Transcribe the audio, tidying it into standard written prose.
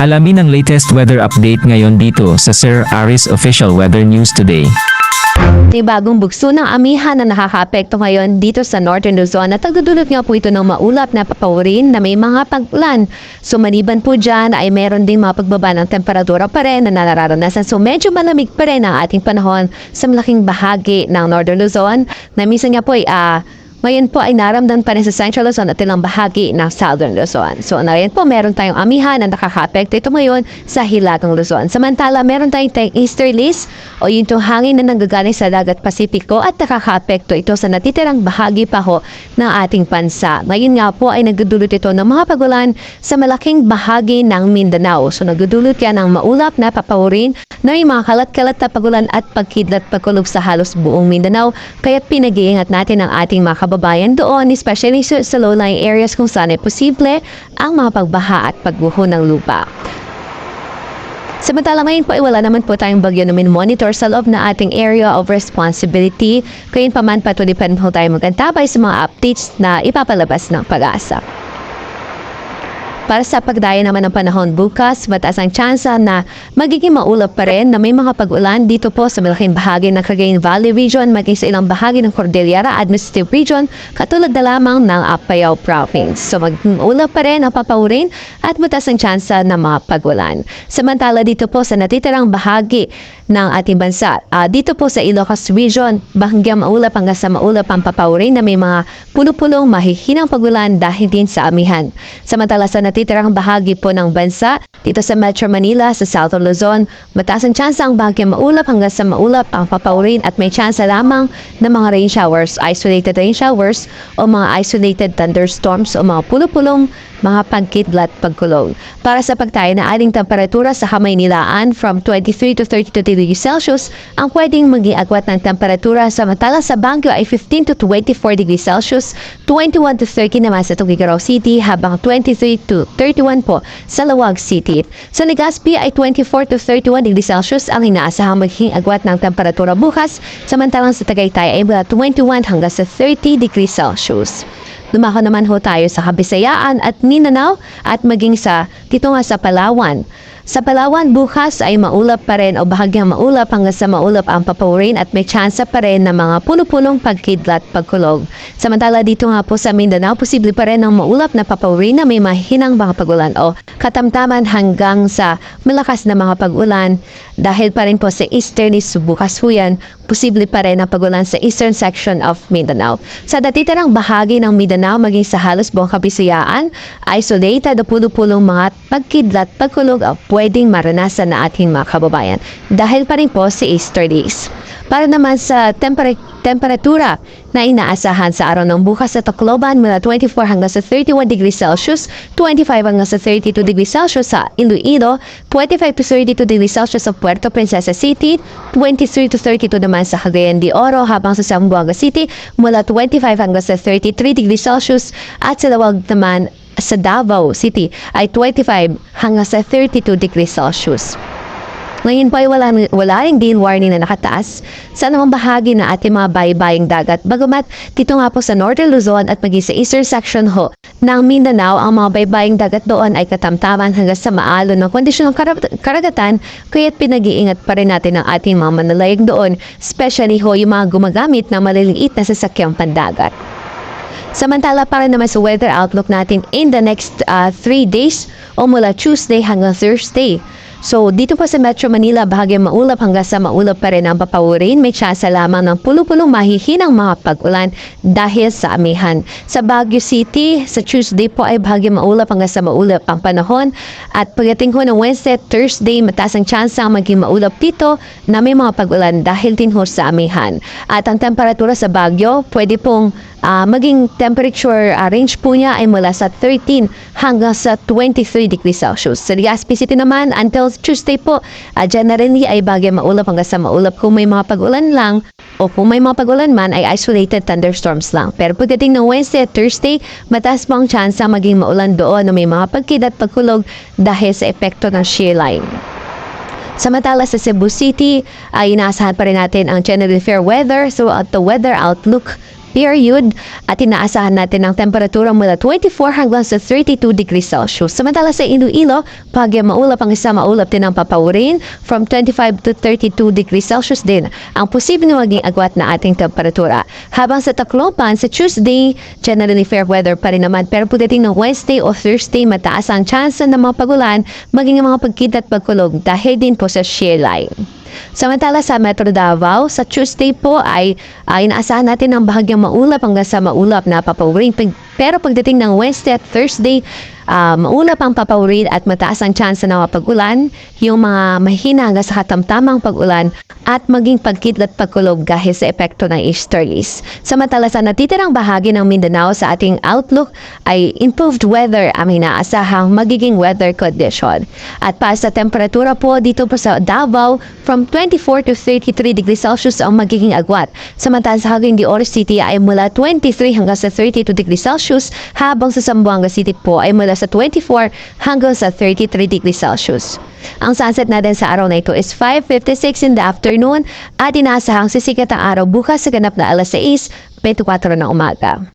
Alamin ang latest weather update ngayon dito sa Sir Aris Official Weather News Today. May bagong bugso ng amihan na nakakaapekto ngayon dito sa Northern Luzon at nagdudulot nga po ito ng maulap na papawirin na may mga pag-ulan. So maliban po dyan ay meron ding mga pagbaba ng temperatura pa rin na nararanasan. So medyo malamig pa rin ang ating panahon sa malaking bahagi ng Northern Luzon na minsan nga po ay ngayon po ay naramdaman pa rin sa Central Luzon at ilang bahagi ng Southern Luzon. So ngayon po meron tayong amihan na nakaka-apekto ito ngayon sa Hilagang Luzon. Samantala meron tayong easterlies o yung hangin na nanggagaling sa dagat Pasipiko at nakaka-apekto ito sa natitirang bahagi pa ho ng ating bansa. Ngayon nga po ay nagdudulot ito ng mga pagulan sa malaking bahagi ng Mindanao. So nagdudulot yan ng maulap na papawirin na may mga kalat-kalat na pagulan at pagkidlat pagkulog sa halos buong Mindanao. Kaya't pinag-iingat natin ang ating mga kababayan doon, especially sa low-lying areas kung saan ay posible ang mga pagbaha at pagguho ng lupa. Samantala ngayon po ay wala naman po tayong bagyo na monitor sa loob na ating area of responsibility. Kaya pa man patuloy pa rin po tayo magantabay sa mga updates na ipapalabas ng Pag-asa. Para sa pagdaya naman ng panahon bukas, mataas ang tsansa na magiging maulap pa rin na may mga pag-ulan dito po sa malaking bahagi ng Cagayan Valley Region, maging sa ilang bahagi ng Cordillera Administrative Region, katulad na lamang ng Apayao Province. So mag-ulap pa rin ang papawirin at mataas ang tsansa ng mga pag-ulan. Samantala dito po sa natitirang bahagi ng ating bansa, dito po sa Ilocos Region, bahagyang maulap hanggang sa maulap ang papawirin na may mga puno-pulong mahihinang pag-ulan dahil din sa amihan. Samantala sa natitirang bahagi po ng bansa, dito sa Metro Manila, sa Southern Luzon, mataas ang tsansa ang bahagyang maulap hanggang sa maulap ang papawirin at may tsansa lamang ng mga rain showers, isolated rain showers o mga isolated thunderstorms o mga pulo-pulong mga pagkidlat pagkulog. Para sa pagtayo na aling temperatura sa Kamaynilaan from 23 to 32 degrees Celsius ang pwedeng mag-iagwat ng temperatura, samantala sa Baguio ay 15 to 24 degrees Celsius, 21 to 30 naman sa Tuguegarao City, habang 23 to 31 po sa Lawag City. Sa Legazpi ay 24 to 31 degrees Celsius ang inaasahang magiging agwat ng temperatura bukas, samantalang sa Tagaytay ay mula 21 hanggang sa 30 degrees Celsius. Dumako naman ho tayo sa Kabisayaan at Mindanao at maging dito nga sa Palawan. Sa Palawan, bukas ay maulap pa rin o bahagyang maulap hanggang sa maulap ang papawirin at may tsansa pa rin ng mga puno-punong pagkidlat pagkulog. Samantala dito nga po sa Mindanao, posible pa rin ang maulap na papawirin na may mahinang mga pagulan o katamtaman hanggang sa malakas na mga pag-ulan dahil pa rin po sa easterlies bukas po yan, posible pa rin ang pagulan sa eastern section of Mindanao. Sa natitirang bahagi ng Mindanao, maging sa halos buong Kabisayaan, isolated o puno-punong mga pagkidlat pagkulog o pwedeng maranasan na ating mga kababayan dahil pa rin po sa easterlies. Para naman sa temperatura na inaasahan sa araw ng bukas sa Tacloban mula 24 hanggang sa 31 degrees Celsius, 25 hanggang sa 32 degrees Celsius sa Iloilo, 25 to 32 degrees Celsius sa Puerto Princesa City, 23 to 32 naman sa Cagayan de Oro, habang sa Zamboanga City mula 25 hanggang sa 33 degrees Celsius at sa Lawag naman sa Davao City ay 25 hanggang sa 32 degrees Celsius. Ngayon po ay wala ring din warning na nakataas sa anumang bahagi na ating mga baybaying dagat. Bagamat dito nga po sa Northern Luzon at maging sa eastern section ho ng Mindanao, ang mga baybaying dagat doon ay katamtaman hanggang sa maalon ng kondisyon ng karagatan, kaya't pinag-iingat pa rin natin ang ating mga manalayag doon, especially ho yung mga gumagamit ng maliliit na sasakyang pandagat. Samantala para naman sa weather outlook natin in the next 3 days o mula Tuesday hanggang Thursday. So, dito po sa Metro Manila, bahagyang maulap hanggang sa maulap pa rin ang papawirin. May tsansa lamang ng pulo-pulong mahihinang mga pag-ulan dahil sa amihan. Sa Baguio City, sa Tuesday po ay bahagyang maulap hanggang sa maulap ang panahon. At pagdating ho ng Wednesday, Thursday, mataas ang tsansa maging maulap dito na may mga pag-ulan dahil din ho sa amihan. At ang temperatura sa Baguio, pwede pong maging temperature range po niya ay mula sa 13 hanggang sa 23 degrees Celsius. Sa Legazpi City naman, until Tuesday po, generally ay bahagyang maulap hanggang sa maulap. Kung may mga pag-ulan lang o kung may mga pag-ulan man ay isolated thunderstorms lang. Pero pagdating ng Wednesday at Thursday, mataas po ang tsansa maging maulan doon o may mga pagkidlat pagkulog dahil sa epekto ng shear line. Samantala sa Cebu City ay inaasahan pa rin natin ang generally fair weather. So at the weather outlook period at inaasahan natin ang temperatura mula 24 hanggang sa 32 degrees Celsius. Samantala sa Iloilo, bahagya maulap ang isa maulap din ang papaurin from 25 to 32 degrees Celsius din ang posibleng maging agwat na ating temperatura. Habang sa Tacloban, sa Tuesday, generally fair weather pa rin naman pero pagdating ng Wednesday o Thursday, mataas ang chance ng mga pagulan maging mga pagkita at pagkulog dahil din po sa shear line. Samantala sa Metro Davao, sa Tuesday po ay inaasahan natin ang bahagyang maulap hanggang sa maulap na papaurin. Pero pagdating ng Wednesday at Thursday, maulap ang papaurin at mataas ang chance na mapag-ulan, yung mga mahina hanggang sa katamtamang pag-ulan at maging pagkidlat pagkulog dahil sa epekto ng easterlies. Samantala sa natitirang bahagi ng Mindanao sa ating outlook ay improved weather ang inaasahang magiging weather condition. At para sa temperatura po dito po sa Davao, from 24 to 33 degrees Celsius ang magiging agwat. Samantala sa Haguin de Oro City ay mula 23 hanggang sa 32 degrees Celsius, habang sa Zamboanga City po ay mula sa 24 hanggang sa 33 degrees Celsius. Ang sunset natin sa araw na ito is 5:56 in the afternoon at inaasahang sisikat ang araw bukas sa ganap na alas 6:24 ng umaga.